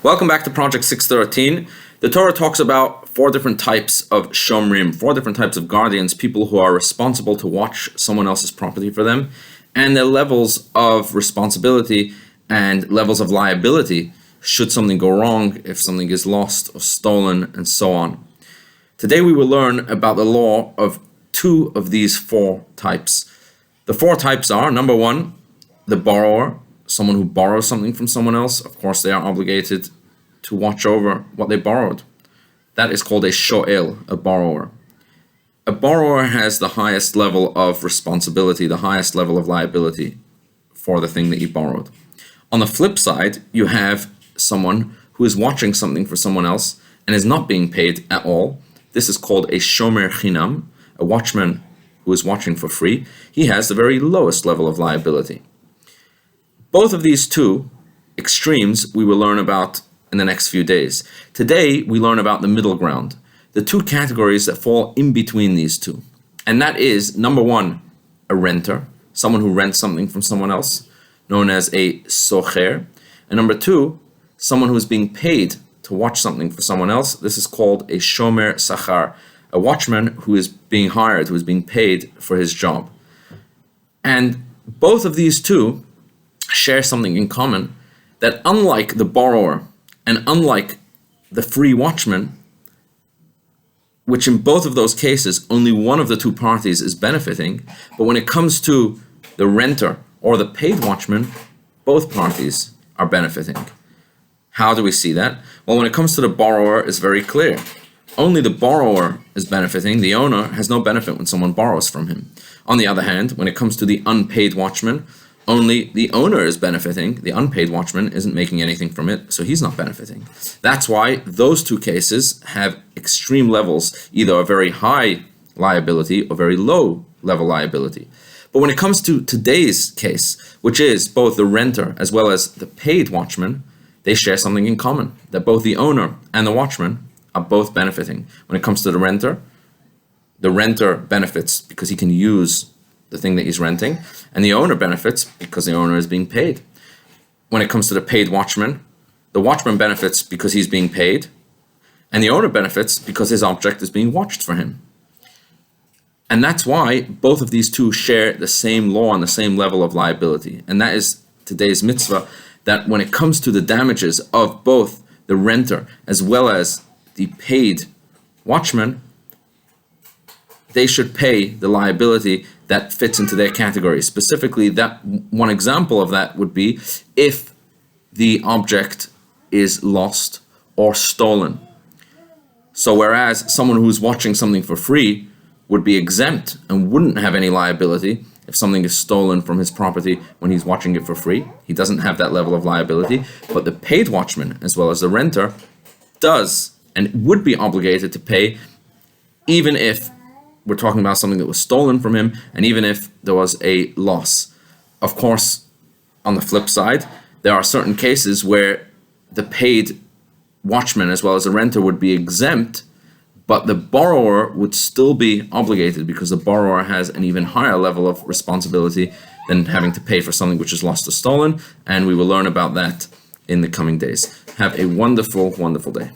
Welcome back to Project 613. The Torah talks about four different types of shomrim, four different types of guardians, people who are responsible to watch someone else's property for them, and their levels of responsibility and levels of liability should something go wrong, if something is lost or stolen, and so on. Today we will learn about the law of two of these four types. The four types are, number one, the borrower, someone who borrows something from someone else. Of course, they are obligated to watch over what they borrowed. That is called a sho'el, a borrower. A borrower has the highest level of responsibility, the highest level of liability for the thing that he borrowed. On the flip side, you have someone who is watching something for someone else and is not being paid at all. This is called a shomer chinam, a watchman who is watching for free. He has the very lowest level of liability. Both of these two extremes we will learn about in the next few days. Today, we learn about the middle ground, the two categories that fall in between these two. And that is, number one, a renter, someone who rents something from someone else, known as a socher. And number two, someone who is being paid to watch something for someone else. This is called a shomer sachar, a watchman who is being hired, who is being paid for his job. And both of these two share something in common, that unlike the borrower and unlike the free watchman, which in both of those cases only one of the two parties is benefiting, but when it comes to the renter or the paid watchman, both parties are benefiting. How do we see that? Well, when it comes to the borrower, it's very clear. Only the borrower is benefiting. The owner has no benefit when someone borrows from him. On the other hand, when it comes to the unpaid watchman, only the owner is benefiting. The unpaid watchman isn't making anything from it, so he's not benefiting. That's why those two cases have extreme levels, either a very high liability or very low level liability. But when it comes to today's case, which is both the renter as well as the paid watchman, they share something in common, that both the owner and the watchman are both benefiting. When it comes to the renter benefits because he can use the thing that he's renting, and the owner benefits because the owner is being paid. When it comes to the paid watchman, the watchman benefits because he's being paid, and the owner benefits because his object is being watched for him. And that's why both of these two share the same law and the same level of liability. And that is today's mitzvah, that when it comes to the damages of both the renter as well as the paid watchman, they should pay the liability that fits into their category. Specifically, that one example of that would be if the object is lost or stolen. So whereas someone who's watching something for free would be exempt and wouldn't have any liability if something is stolen from his property when he's watching it for free, he doesn't have that level of liability. But the paid watchman, as well as the renter, does and would be obligated to pay, even if we're talking about something that was stolen from him, and even if there was a loss. Of course, on the flip side, there are certain cases where the paid watchman as well as the renter would be exempt, but the borrower would still be obligated because the borrower has an even higher level of responsibility than having to pay for something which is lost or stolen, and we will learn about that in the coming days. Have a wonderful, wonderful day.